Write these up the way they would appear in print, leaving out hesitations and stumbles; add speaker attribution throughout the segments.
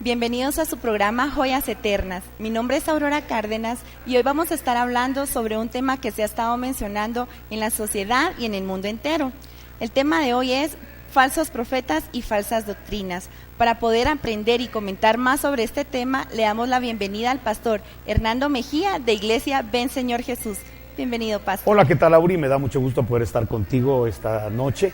Speaker 1: Bienvenidos a su programa Joyas Eternas. Mi nombre es Aurora Cárdenas y hoy vamos a estar hablando sobre un tema que se ha estado mencionando en la sociedad y en el mundo entero. El tema de hoy es falsos profetas y falsas doctrinas. Para poder aprender y comentar más sobre este tema, le damos la bienvenida al pastor Hernando Mejía de Iglesia Ven Señor Jesús. Bienvenido, pastor.
Speaker 2: Hola, ¿qué tal, Auri? Me da mucho gusto poder estar contigo esta noche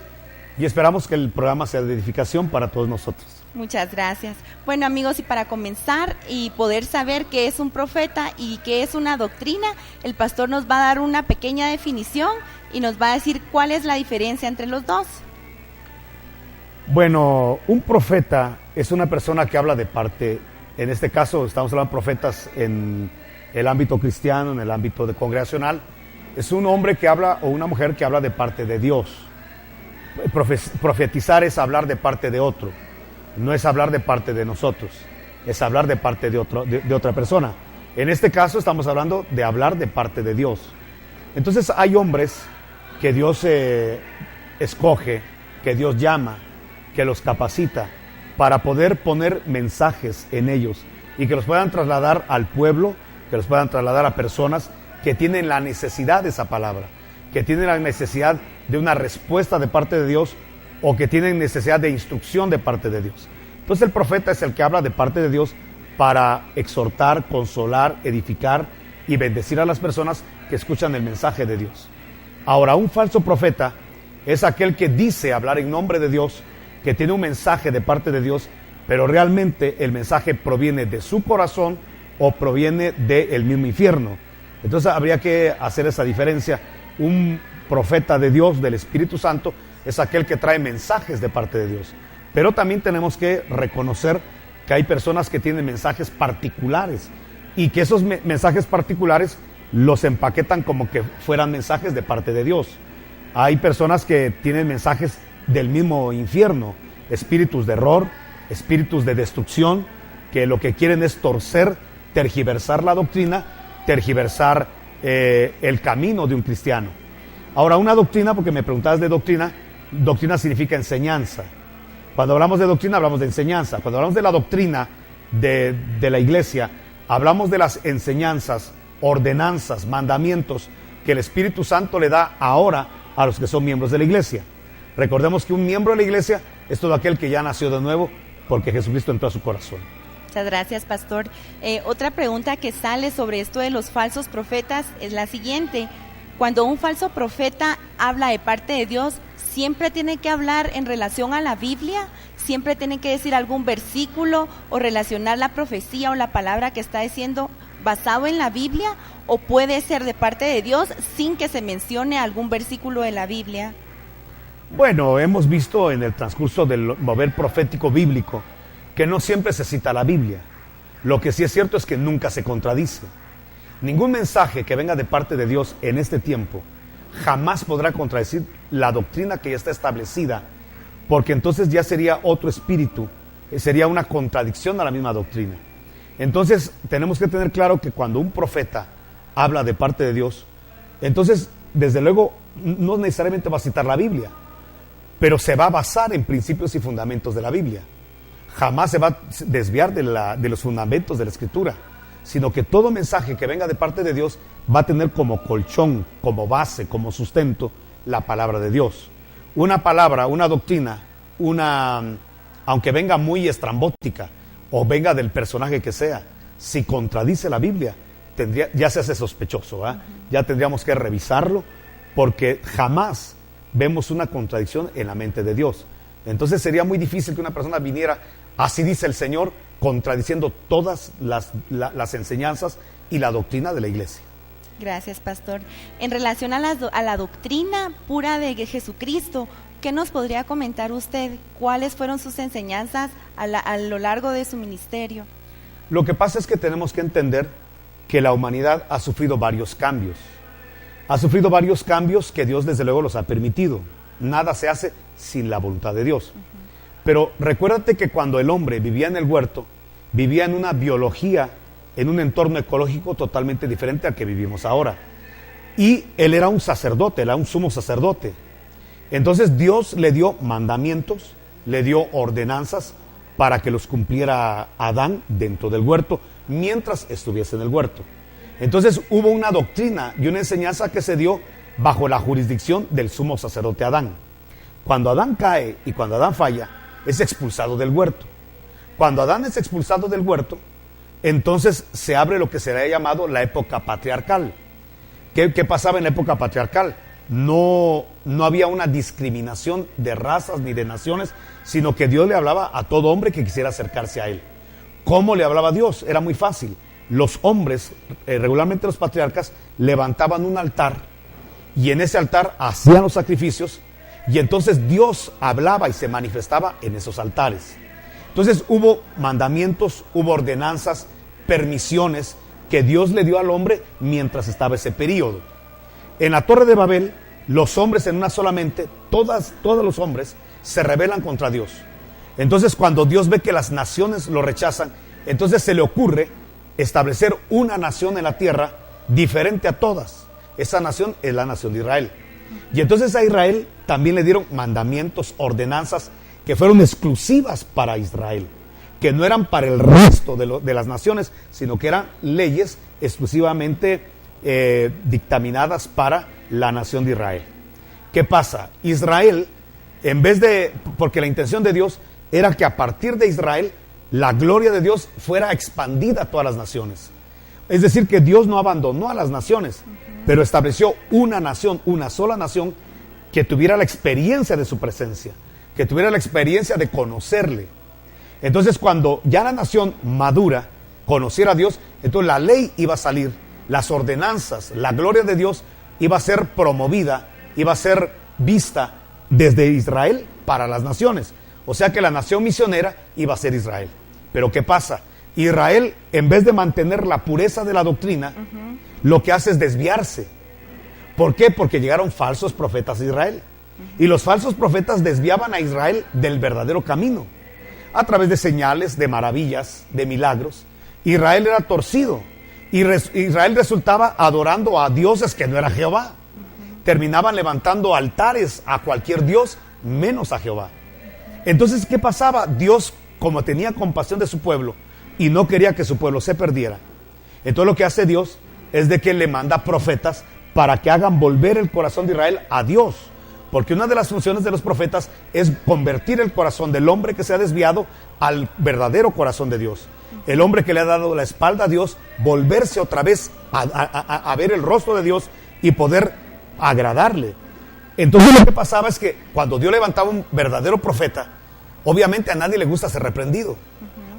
Speaker 2: y esperamos que el programa sea de edificación para todos nosotros.
Speaker 1: Muchas gracias. Bueno, amigos, y para comenzar y poder saber qué es un profeta y qué es una doctrina, el pastor nos va a dar una pequeña definición y nos va a decir cuál es la diferencia entre los dos.
Speaker 2: Bueno, un profeta es una persona que habla de parte, en este caso estamos hablando de profetas en el ámbito cristiano, en el ámbito congregacional, es un hombre que habla o una mujer que habla de parte de Dios. Profetizar es hablar de parte de otro. No es hablar de parte de nosotros, es hablar de parte de otra persona. En este caso estamos hablando de hablar de parte de Dios. Entonces hay hombres que Dios escoge, que Dios llama, que los capacita para poder poner mensajes en ellos y que los puedan trasladar al pueblo, que los puedan trasladar a personas que tienen la necesidad de esa palabra, que tienen la necesidad de una respuesta de parte de Dios o que tienen necesidad de instrucción de parte de Dios. Entonces el profeta es el que habla de parte de Dios para exhortar, consolar, edificar y bendecir a las personas que escuchan el mensaje de Dios. Ahora, un falso profeta es aquel que dice hablar en nombre de Dios, que tiene un mensaje de parte de Dios, pero realmente el mensaje proviene de su corazón o proviene del mismo infierno. Entonces habría que hacer esa diferencia. Un profeta de Dios, del Espíritu Santo, es aquel que trae mensajes de parte de Dios. Pero también tenemos que reconocer que hay personas que tienen mensajes particulares y que esos mensajes particulares los empaquetan como que fueran mensajes de parte de Dios. Hay personas que tienen mensajes del mismo infierno, espíritus de error, espíritus de destrucción, que lo que quieren es torcer, tergiversar la doctrina, tergiversar el camino de un cristiano. Ahora, una doctrina, porque me preguntabas de doctrina, doctrina significa enseñanza. Cuando hablamos de doctrina, hablamos de enseñanza. Cuando hablamos de la doctrina de la iglesia, hablamos de las enseñanzas, ordenanzas, mandamientos que el Espíritu Santo le da ahora a los que son miembros de la iglesia. Recordemos que un miembro de la iglesia es todo aquel que ya nació de nuevo porque Jesucristo entró a su corazón.
Speaker 1: Muchas gracias, pastor. Otra pregunta que sale sobre esto de los falsos profetas es la siguiente. Cuando un falso profeta habla de parte de Dios, ¿siempre tiene que hablar en relación a la Biblia? ¿Siempre tiene que decir algún versículo o relacionar la profecía o la palabra que está diciendo basado en la Biblia? ¿O puede ser de parte de Dios sin que se mencione algún versículo de la Biblia?
Speaker 2: Bueno, hemos visto en el transcurso del mover profético bíblico que no siempre se cita la Biblia. Lo que sí es cierto es que nunca se contradice. Ningún mensaje que venga de parte de Dios en este tiempo jamás podrá contradecir la doctrina que ya está establecida, porque entonces ya sería otro espíritu, sería una contradicción a la misma doctrina. Entonces tenemos que tener claro que cuando un profeta habla de parte de Dios, entonces desde luego no necesariamente va a citar la Biblia, pero se va a basar en principios y fundamentos de la Biblia. Jamás se va a desviar de los fundamentos de la Escritura, sino que todo mensaje que venga de parte de Dios va a tener como colchón, como base, como sustento, la palabra de Dios. Una palabra, una doctrina, aunque venga muy estrambótica o venga del personaje que sea, si contradice la Biblia, ya se hace sospechoso, ¿eh? Ya tendríamos que revisarlo, porque jamás vemos una contradicción en la mente de Dios. Entonces sería muy difícil que una persona viniera, así dice el Señor, contradiciendo todas las enseñanzas y la doctrina de la iglesia.
Speaker 1: Gracias, pastor. En relación a la doctrina pura de Jesucristo, ¿qué nos podría comentar usted? ¿Cuáles fueron sus enseñanzas a lo largo de su ministerio?
Speaker 2: Lo que pasa es que tenemos que entender que la humanidad ha sufrido varios cambios. Ha sufrido varios cambios que Dios desde luego los ha permitido. Nada se hace sin la voluntad de Dios. Pero recuérdate que cuando el hombre vivía en el huerto, vivía en una biología, en un entorno ecológico totalmente diferente al que vivimos ahora. Y él era un sacerdote, era un sumo sacerdote. Entonces Dios le dio mandamientos, le dio ordenanzas para que los cumpliera Adán dentro del huerto, mientras estuviese en el huerto. Entonces hubo una doctrina y una enseñanza que se dio bajo la jurisdicción del sumo sacerdote Adán. Cuando Adán cae y cuando Adán falla, es expulsado del huerto. Cuando Adán es expulsado del huerto, entonces se abre lo que será llamado la época patriarcal. ¿Qué pasaba en la época patriarcal? No había una discriminación de razas ni de naciones, sino que Dios le hablaba a todo hombre que quisiera acercarse a él. ¿Cómo le hablaba Dios? Era muy fácil. Los hombres, regularmente los patriarcas, levantaban un altar y en ese altar hacían los sacrificios y entonces Dios hablaba y se manifestaba en esos altares. Entonces hubo mandamientos, hubo ordenanzas, permisiones que Dios le dio al hombre mientras estaba ese periodo. En la Torre de Babel, los hombres en una sola mente, todos los hombres se rebelan contra Dios. Entonces cuando Dios ve que las naciones lo rechazan, entonces se le ocurre establecer una nación en la tierra diferente a todas. Esa nación es la nación de Israel. Y entonces a Israel también le dieron mandamientos, ordenanzas que fueron exclusivas para Israel, que no eran para el resto de las naciones, sino que eran leyes exclusivamente dictaminadas para la nación de Israel. ¿Qué pasa? Israel, porque la intención de Dios era que a partir de Israel la gloria de Dios fuera expandida a todas las naciones. Es decir, que Dios no abandonó a las naciones, pero estableció una nación, una sola nación, que tuviera la experiencia de su presencia, que tuviera la experiencia de conocerle. Entonces cuando ya la nación madura conociera a Dios, entonces la ley iba a salir, las ordenanzas, la gloria de Dios iba a ser promovida, iba a ser vista desde Israel para las naciones. O sea que la nación misionera iba a ser Israel. Pero ¿qué pasa? Israel, en vez de mantener la pureza de la doctrina, lo que hace es desviarse. ¿Por qué? Porque llegaron falsos profetas a Israel. Y los falsos profetas desviaban a Israel del verdadero camino. A través de señales, de maravillas, de milagros. Israel era torcido. Israel resultaba adorando a dioses que no era Jehová. Terminaban levantando altares a cualquier dios, menos a Jehová. Entonces, ¿qué pasaba? Dios, como tenía compasión de su pueblo y no quería que su pueblo se perdiera, entonces lo que hace Dios es de que le manda profetas para que hagan volver el corazón de Israel a Dios. Porque una de las funciones de los profetas es convertir el corazón del hombre que se ha desviado al verdadero corazón de Dios. El hombre que le ha dado la espalda a Dios, volverse otra vez a ver el rostro de Dios y poder agradarle. Entonces lo que pasaba es que cuando Dios levantaba un verdadero profeta, obviamente a nadie le gusta ser reprendido.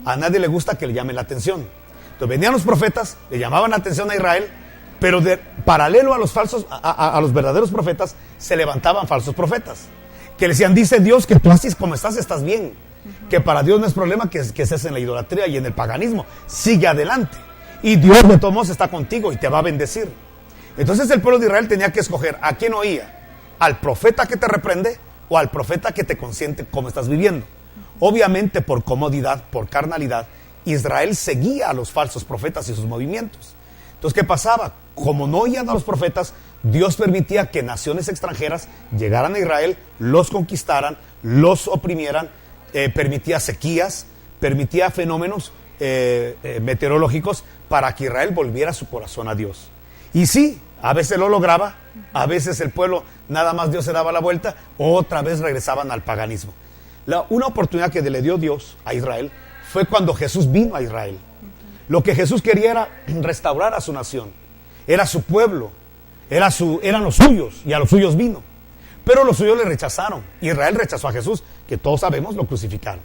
Speaker 2: A nadie le gusta que le llamen la atención. Entonces venían los profetas, le llamaban la atención a Israel, pero paralelo a los falsos, a los verdaderos profetas, se levantaban falsos profetas. Que le decían, dice Dios que tú así como estás bien. Que para Dios no es problema que estés en la idolatría y en el paganismo. Sigue adelante. Y Dios de todos modos está contigo y te va a bendecir. Entonces el pueblo de Israel tenía que escoger a quién oía. ¿Al profeta que te reprende o al profeta que te consiente cómo estás viviendo? Obviamente por comodidad, por carnalidad, Israel seguía a los falsos profetas y sus movimientos. Entonces, ¿qué pasaba? Como no oían a los profetas, Dios permitía que naciones extranjeras llegaran a Israel, los conquistaran, los oprimieran, permitía sequías, permitía fenómenos meteorológicos para que Israel volviera su corazón a Dios. Y sí, a veces lo lograba, a veces el pueblo, nada más Dios se daba la vuelta, otra vez regresaban al paganismo. Una oportunidad que le dio Dios a Israel fue cuando Jesús vino a Israel. Lo que Jesús quería era restaurar a su nación. Era su pueblo, eran los suyos, y a los suyos vino. Pero los suyos le rechazaron. Israel rechazó a Jesús, que todos sabemos lo crucificaron.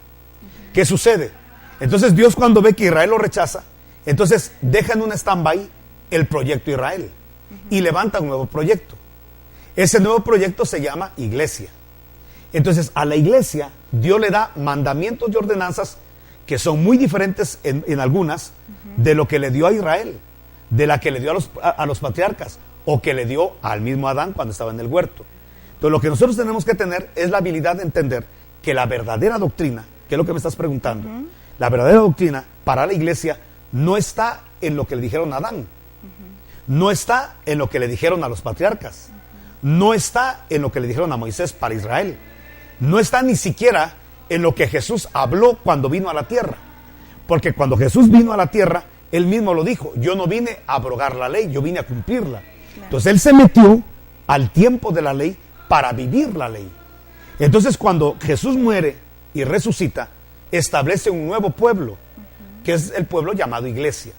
Speaker 2: ¿Qué sucede? Entonces Dios, cuando ve que Israel lo rechaza, entonces deja en un stand-by el proyecto Israel y levanta un nuevo proyecto. Ese nuevo proyecto se llama iglesia. Entonces a la iglesia Dios le da mandamientos y ordenanzas que son muy diferentes en algunas de lo que le dio a Israel, de la que le dio a los patriarcas o que le dio al mismo Adán cuando estaba en el huerto. Entonces lo que nosotros tenemos que tener es la habilidad de entender que la verdadera doctrina, que es lo que me estás preguntando, la verdadera doctrina para la iglesia no está en lo que le dijeron a Adán, no está en lo que le dijeron a los patriarcas, no está en lo que le dijeron a Moisés para Israel, no está ni siquiera en lo que Jesús habló cuando vino a la tierra. Porque cuando Jesús vino a la tierra, Él mismo lo dijo, yo no vine a abrogar la ley, yo vine a cumplirla. Claro. Entonces Él se metió al tiempo de la ley para vivir la ley. Entonces cuando Jesús muere y resucita, establece un nuevo pueblo, que es el pueblo llamado iglesia.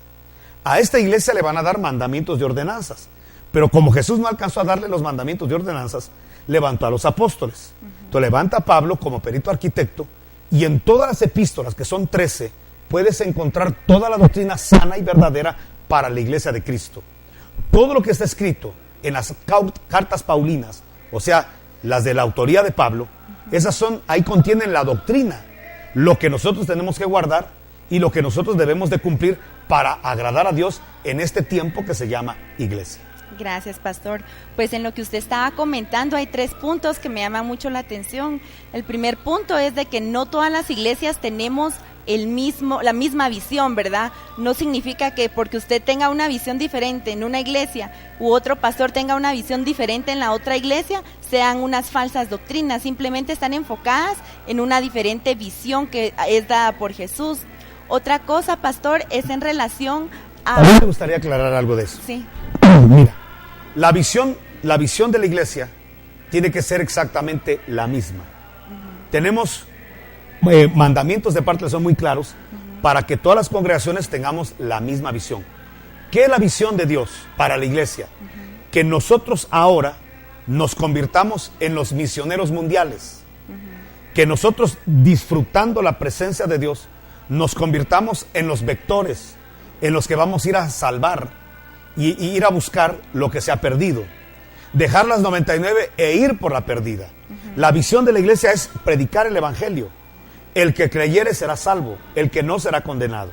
Speaker 2: A esta iglesia le van a dar mandamientos y ordenanzas. Pero como Jesús no alcanzó a darle los mandamientos y ordenanzas, levantó a los apóstoles. Entonces levanta a Pablo como perito arquitecto, y en todas las epístolas, que son 13, puedes encontrar toda la doctrina sana y verdadera para la iglesia de Cristo. Todo lo que está escrito en las cartas paulinas, o sea, las de la autoría de Pablo, esas son, ahí contienen la doctrina, lo que nosotros tenemos que guardar y lo que nosotros debemos de cumplir para agradar a Dios en este tiempo que se llama iglesia.
Speaker 1: Gracias, pastor. Pues en lo que usted estaba comentando hay 3 puntos que me llaman mucho la atención. El primer punto es de que no todas las iglesias tenemos la misma visión, ¿verdad? No significa que porque usted tenga una visión diferente en una iglesia u otro pastor tenga una visión diferente en la otra iglesia, sean unas falsas doctrinas, simplemente están enfocadas en una diferente visión que es dada por Jesús. Otra cosa, pastor, es en relación a...
Speaker 2: A mí me gustaría aclarar algo de eso.
Speaker 1: Sí.
Speaker 2: Mira, la visión de la iglesia tiene que ser exactamente la misma. Tenemos mandamientos de parte son muy claros para que todas las congregaciones tengamos la misma visión. ¿Qué es la visión de Dios para la iglesia? Que nosotros ahora nos convirtamos en los misioneros mundiales. Que nosotros, disfrutando la presencia de Dios, nos convirtamos en los vectores, en los que vamos a ir a salvar y ir a buscar lo que se ha perdido. Dejar las 99 e ir por la perdida. La visión de la iglesia es predicar el evangelio. El que creyere será salvo, el que no será condenado.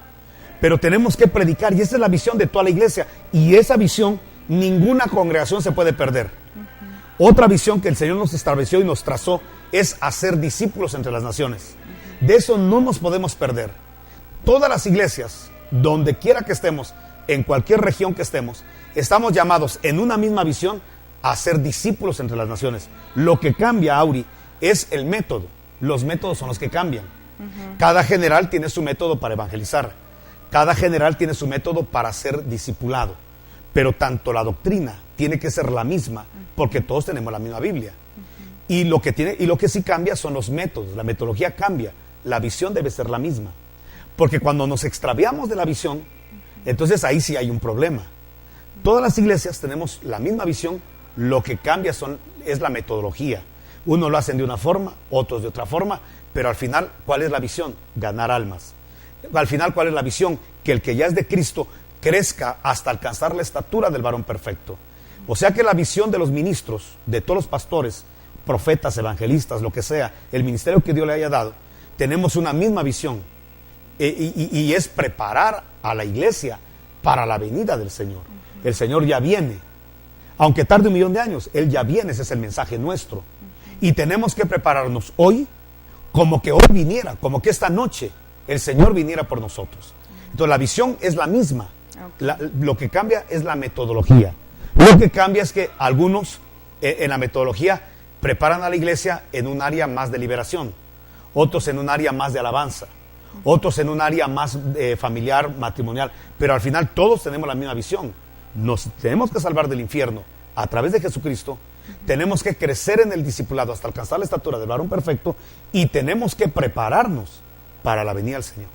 Speaker 2: Pero tenemos que predicar, y esa es la visión de toda la iglesia. Y esa visión, ninguna congregación se puede perder. Otra visión que el Señor nos estableció y nos trazó es hacer discípulos entre las naciones. De eso no nos podemos perder. Todas las iglesias, donde quiera que estemos, en cualquier región que estemos, estamos llamados en una misma visión a ser discípulos entre las naciones. Lo que cambia, Auri, es el método. Los métodos son los que cambian. Cada general tiene su método para evangelizar. Cada general tiene su método para ser discipulado. Pero tanto la doctrina tiene que ser la misma, porque todos tenemos la misma Biblia. Y lo que sí cambia son los métodos. La metodología cambia. La visión debe ser la misma. Porque cuando nos extraviamos de la visión, entonces ahí sí hay un problema. Todas las iglesias tenemos la misma visión, lo que cambia es la metodología. Unos lo hacen de una forma, otros de otra forma, pero al final, ¿cuál es la visión? Ganar almas. Al final, ¿cuál es la visión? Que el que ya es de Cristo crezca hasta alcanzar la estatura del varón perfecto. O sea que la visión de los ministros, de todos los pastores, profetas, evangelistas, lo que sea, el ministerio que Dios le haya dado, tenemos una misma visión. Y es preparar a la iglesia para la venida del Señor. El Señor ya viene. Aunque tarde 1,000,000 de años, Él ya viene, ese es el mensaje nuestro. Y tenemos que prepararnos hoy como que hoy viniera, como que esta noche el Señor viniera por nosotros. Entonces la visión es la misma. Lo que cambia es la metodología. Lo que cambia es que algunos en la metodología preparan a la iglesia en un área más de liberación, otros en un área más de alabanza, otros en un área más familiar, matrimonial, pero al final todos tenemos la misma visión. Nos tenemos que salvar del infierno a través de Jesucristo. Tenemos que crecer en el discipulado hasta alcanzar la estatura del varón perfecto y tenemos que prepararnos para la venida del Señor.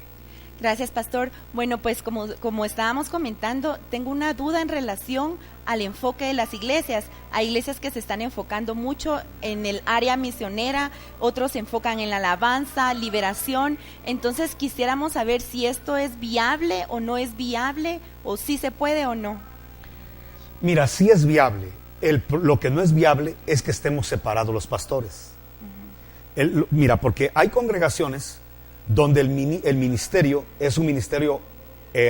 Speaker 1: Gracias, pastor. Bueno, pues como estábamos comentando, tengo una duda en relación al enfoque de las iglesias. Hay iglesias que se están enfocando mucho en el área misionera, otros se enfocan en la alabanza, liberación. Entonces quisiéramos saber si esto es viable o no es viable, o si se puede o no.
Speaker 2: Mira, sí es viable. Lo que no es viable es que estemos separados los pastores. Mira, porque hay congregaciones donde el ministerio es un ministerio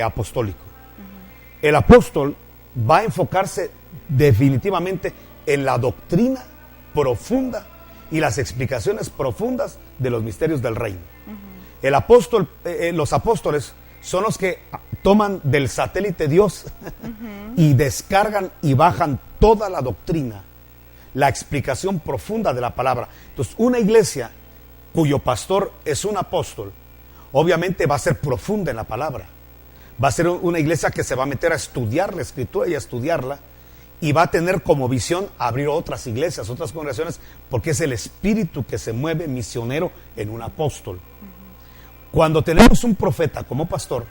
Speaker 2: apostólico. El apóstol va a enfocarse definitivamente en la doctrina profunda y las explicaciones profundas de los misterios del reino. Los apóstoles son los que toman del satélite Dios y descargan y bajan toda la doctrina, la explicación profunda de la palabra. Entonces, una iglesia cuyo pastor es un apóstol, obviamente va a ser profunda en la palabra. Va a ser una iglesia que se va a meter a estudiar la Escritura y a estudiarla, y va a tener como visión abrir otras iglesias, otras congregaciones, porque es el espíritu que se mueve misionero en un apóstol. Cuando tenemos un profeta como pastor,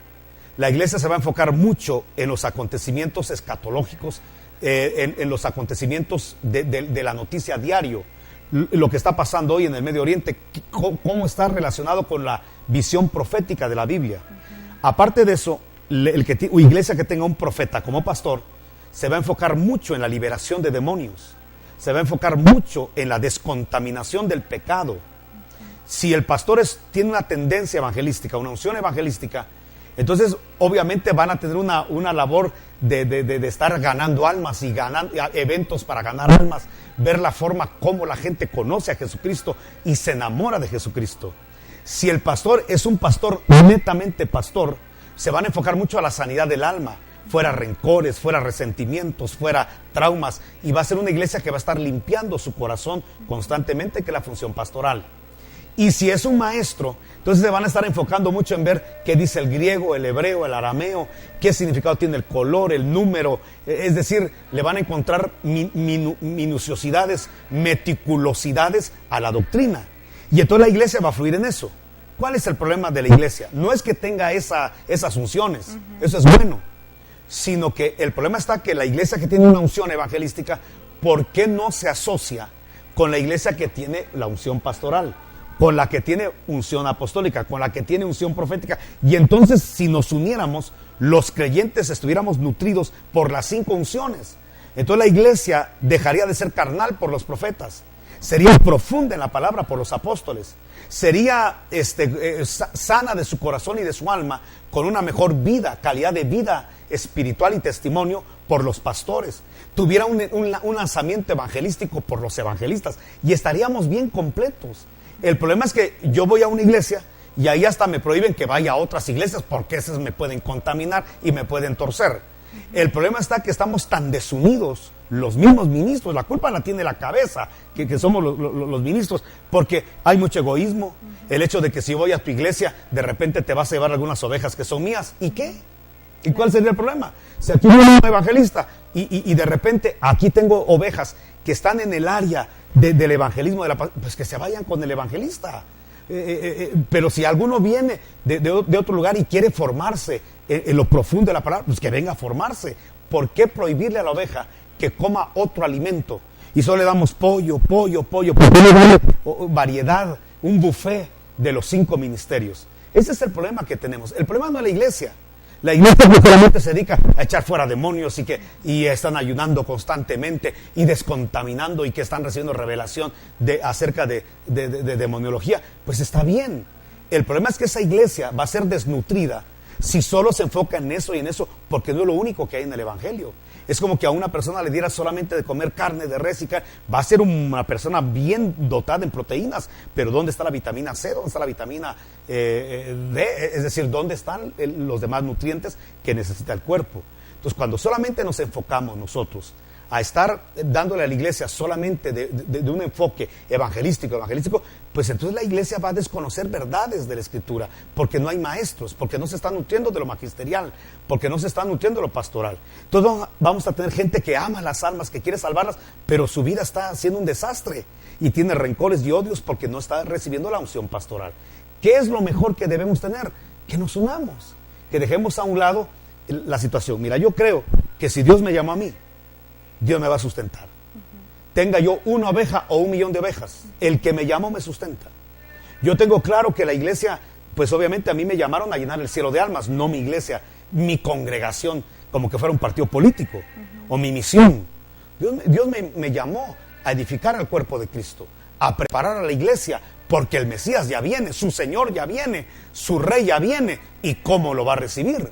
Speaker 2: la iglesia se va a enfocar mucho en los acontecimientos escatológicos, en los acontecimientos de la noticia diario, lo que está pasando hoy en el Medio Oriente, cómo está relacionado con la visión profética de la Biblia. Aparte de eso, iglesia que tenga un profeta como pastor se va a enfocar mucho en la liberación de demonios, se va a enfocar mucho en la descontaminación del pecado. Si el pastor tiene una tendencia evangelística, una unción evangelística, entonces obviamente van a tener una labor de estar ganando almas y ganando eventos para ganar almas, ver la forma como la gente conoce a Jesucristo y se enamora de Jesucristo. Si el pastor es un pastor netamente pastor, se van a enfocar mucho a la sanidad del alma, fuera rencores, fuera resentimientos, fuera traumas, y va a ser una iglesia que va a estar limpiando su corazón constantemente, que es la función pastoral. Y si es un maestro, entonces se van a estar enfocando mucho en ver qué dice el griego, el hebreo, el arameo, qué significado tiene el color, el número, es decir, le van a encontrar minuciosidades, meticulosidades a la doctrina. Y entonces la iglesia va a fluir en eso. ¿Cuál es el problema de la iglesia? No es que tenga esas unciones, eso es bueno, sino que el problema está que la iglesia que tiene una unción evangelística, ¿por qué no se asocia con la iglesia que tiene la unción pastoral, con la que tiene unción apostólica, con la que tiene unción profética? Y entonces, si nos uniéramos, los creyentes estuviéramos nutridos por las 5 unciones. Entonces la iglesia dejaría de ser carnal por los profetas, sería profunda en la palabra por los apóstoles, sería sana de su corazón y de su alma, con una mejor vida, calidad de vida espiritual y testimonio por los pastores, tuviera un lanzamiento evangelístico por los evangelistas, y estaríamos bien completos. El problema es que yo voy a una iglesia y ahí hasta me prohíben que vaya a otras iglesias, porque esas me pueden contaminar y me pueden torcer. El problema está que estamos tan desunidos, los mismos ministros. La culpa la tiene la cabeza, que somos los ministros, porque hay mucho egoísmo. El hecho de que si voy a tu iglesia, de repente te vas a llevar algunas ovejas que son mías. ¿Y qué? ¿Y cuál sería el problema? Si aquí viene un evangelista y de repente aquí tengo ovejas que están en el área del evangelismo, pues que se vayan con el evangelista. Pero si alguno viene de otro lugar y quiere formarse en lo profundo de la palabra, pues que venga a formarse. ¿Por qué prohibirle a la oveja que coma otro alimento? Y solo le damos pollo. ¿Por qué no darle variedad, un buffet de los 5 ministerios? Ese es el problema que tenemos. El problema no es la iglesia. La iglesia que solamente se dedica a echar fuera demonios y están ayunando constantemente y descontaminando, y que están recibiendo revelación acerca de demoniología, pues está bien. El problema es que esa iglesia va a ser desnutrida si solo se enfoca en eso y en eso, porque no es lo único que hay en el evangelio. Es como que a una persona le diera solamente de comer carne de res y carne. Va a ser una persona bien dotada en proteínas, pero ¿dónde está la vitamina C? ¿Dónde está la vitamina D? Es decir, ¿dónde están los demás nutrientes que necesita el cuerpo? Entonces, cuando solamente nos enfocamos nosotros a estar dándole a la iglesia solamente de un enfoque evangelístico, pues entonces la iglesia va a desconocer verdades de la Escritura, porque no hay maestros, porque no se está nutriendo de lo magisterial, porque no se está nutriendo de lo pastoral. Entonces vamos a tener gente que ama las almas, que quiere salvarlas, pero su vida está siendo un desastre y tiene rencores y odios porque no está recibiendo la unción pastoral. ¿Qué es lo mejor que debemos tener? Que nos unamos, que dejemos a un lado la situación. Mira, yo creo que si Dios me llamó a mí, Dios me va a sustentar. Tenga yo 1 oveja o 1,000,000 de ovejas, el que me llamó me sustenta. Yo tengo claro que la iglesia, pues obviamente a mí me llamaron a llenar el cielo de almas, no mi iglesia, mi congregación, como que fuera un partido político, o mi misión. Dios me llamó a edificar al cuerpo de Cristo, a preparar a la iglesia, porque el Mesías ya viene, su Señor ya viene, su Rey ya viene. ¿Y cómo lo va a recibir?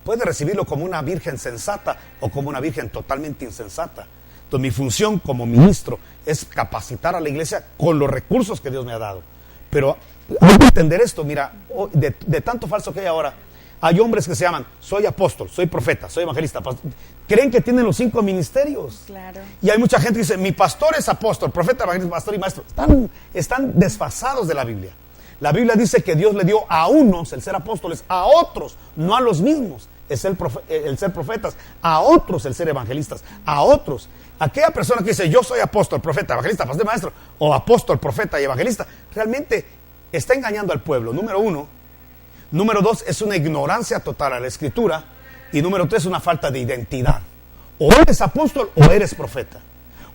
Speaker 2: Puede recibirlo como una virgen sensata o como una virgen totalmente insensata. Entonces mi función como ministro es capacitar a la iglesia con los recursos que Dios me ha dado. Pero hay que entender esto. Mira, de tanto falso que hay ahora, Hay hombres que se llaman, soy apóstol, soy profeta, soy evangelista. Creen que tienen los 5 ministerios.
Speaker 1: Claro.
Speaker 2: Y hay mucha gente que dice, mi pastor es apóstol, profeta, evangelista, pastor y maestro. Están desfasados de la Biblia. La Biblia dice que Dios le dio a unos el ser apóstoles, a otros, no a los mismos, el ser profetas, a otros el ser evangelistas, a otros. Aquella persona que dice, yo soy apóstol, profeta, evangelista, pastor y maestro, o apóstol, profeta y evangelista, realmente está engañando al pueblo, número 1. Número 2, es una ignorancia total a la Escritura. Y número 3, una falta de identidad. O eres apóstol o eres profeta.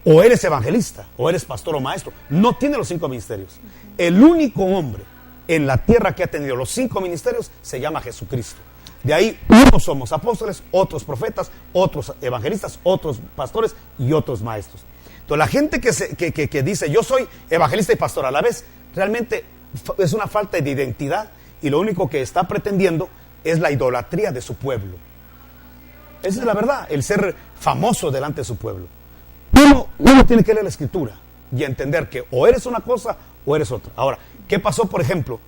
Speaker 2: O eres evangelista, o eres pastor o maestro. No tiene los 5 ministerios. El único hombre en la tierra que ha tenido los 5 ministerios se llama Jesucristo. De ahí, unos somos apóstoles, otros profetas, otros evangelistas, otros pastores y otros maestros. Entonces la gente que dice, yo soy evangelista y pastor a la vez, realmente es una falta de identidad. Y lo único que está pretendiendo es la idolatría de su pueblo. Esa es la verdad, el ser famoso delante de su pueblo. Uno tiene que leer la Escritura y entender que o eres una cosa o eres otra. Ahora, ¿qué pasó? Por ejemplo,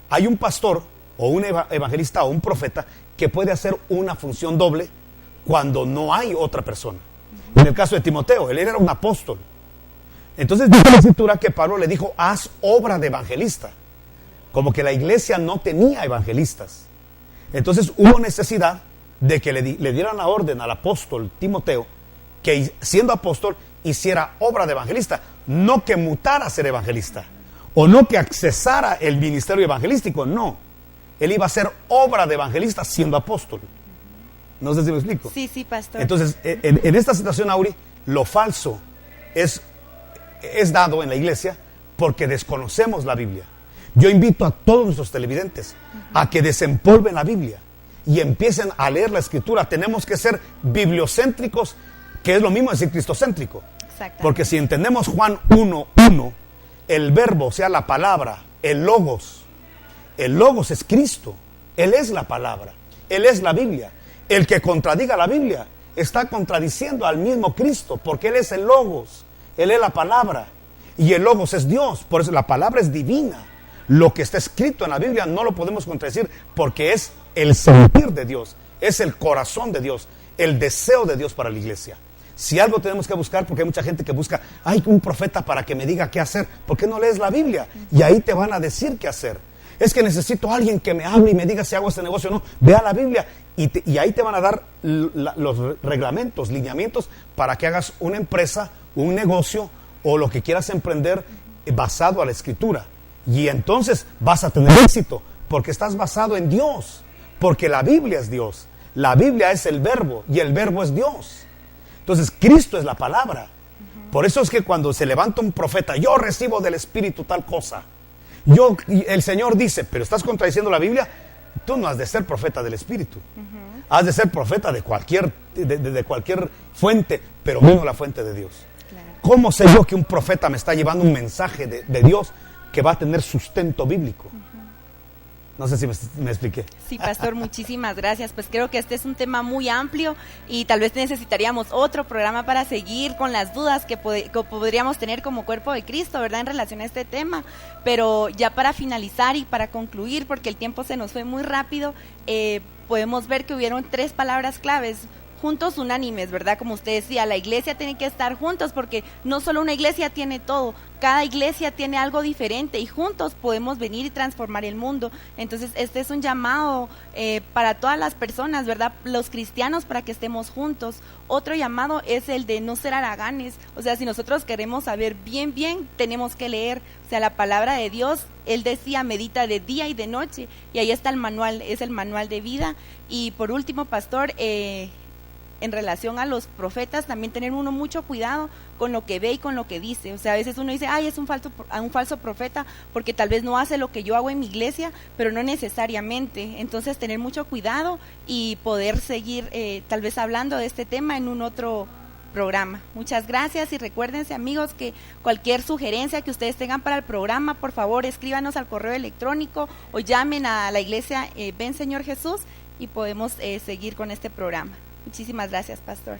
Speaker 2: hay un pastor o un evangelista o un profeta que puede hacer una función doble cuando no hay otra persona. En el caso de Timoteo, él era un apóstol. Entonces dice la Escritura que Pablo le dijo, haz obra de evangelista. Como que la iglesia no tenía evangelistas. Entonces hubo necesidad de que le dieran la orden al apóstol Timoteo que siendo apóstol hiciera obra de evangelista, no que mutara a ser evangelista o no que accesara el ministerio evangelístico, no. Él iba a hacer obra de evangelista siendo apóstol. No sé si me explico.
Speaker 1: Sí, pastor.
Speaker 2: Entonces, en esta situación, Auri, lo falso es dado en la iglesia porque desconocemos la Biblia. Yo invito a todos nuestros televidentes a que desempolven la Biblia y empiecen a leer la Escritura. Tenemos que ser bibliocéntricos, que es lo mismo decir cristocéntrico. Porque si entendemos Juan 1:1, el verbo, o sea, la palabra, el logos es Cristo. Él es la palabra, Él es la Biblia. El que contradiga la Biblia está contradiciendo al mismo Cristo, porque Él es el logos, Él es la palabra. Y el logos es Dios, por eso la palabra es divina. Lo que está escrito en la Biblia no lo podemos contradecir porque es el sentir de Dios, es el corazón de Dios, el deseo de Dios para la iglesia. Si algo tenemos que buscar, porque hay mucha gente que busca, hay un profeta para que me diga qué hacer, ¿por qué no lees la Biblia? Y ahí te van a decir qué hacer. Es que necesito a alguien que me hable y me diga si hago este negocio o no. Ve a la Biblia y ahí te van a dar los reglamentos, lineamientos para que hagas una empresa, un negocio o lo que quieras emprender basado a la Escritura. Y entonces vas a tener éxito porque estás basado en Dios, porque la Biblia es Dios, la Biblia es el verbo y el verbo es Dios. Entonces Cristo es la palabra. Por eso es que cuando se levanta un profeta, yo recibo del Espíritu tal cosa, el Señor dice, pero estás contradiciendo la Biblia, tú no has de ser profeta del Espíritu. Has de ser profeta de cualquier fuente, pero menos la fuente de Dios. Claro. ¿Cómo sé yo que un profeta me está llevando un mensaje de Dios que va a tener sustento bíblico? No sé si me expliqué.
Speaker 1: Sí, pastor, muchísimas gracias. Pues creo que este es un tema muy amplio y tal vez necesitaríamos otro programa para seguir con las dudas que podríamos tener como cuerpo de Cristo, ¿verdad? En relación a este tema. Pero ya para finalizar y para concluir, porque el tiempo se nos fue muy rápido, podemos ver que hubieron 3 palabras claves. Juntos, unánimes, ¿verdad? Como usted decía, la iglesia tiene que estar juntos porque no solo una iglesia tiene todo, cada iglesia tiene algo diferente y juntos podemos venir y transformar el mundo. Entonces, este es un llamado para todas las personas, ¿verdad? Los cristianos, para que estemos juntos. Otro llamado es el de no ser haraganes. O sea, si nosotros queremos saber bien, tenemos que leer. O sea, la palabra de Dios, Él decía, medita de día y de noche. Y ahí está el manual, es el manual de vida. Y por último, pastor, en relación a los profetas, también tener uno mucho cuidado con lo que ve y con lo que dice. O sea, a veces uno dice, es un falso profeta porque tal vez no hace lo que yo hago en mi iglesia, pero no necesariamente. Entonces, tener mucho cuidado y poder seguir tal vez hablando de este tema en un otro programa. Muchas gracias y recuérdense, amigos, que cualquier sugerencia que ustedes tengan para el programa, por favor, escríbanos al correo electrónico o llamen a la iglesia Ven Señor Jesús y podemos seguir con este programa. Muchísimas gracias, pastor.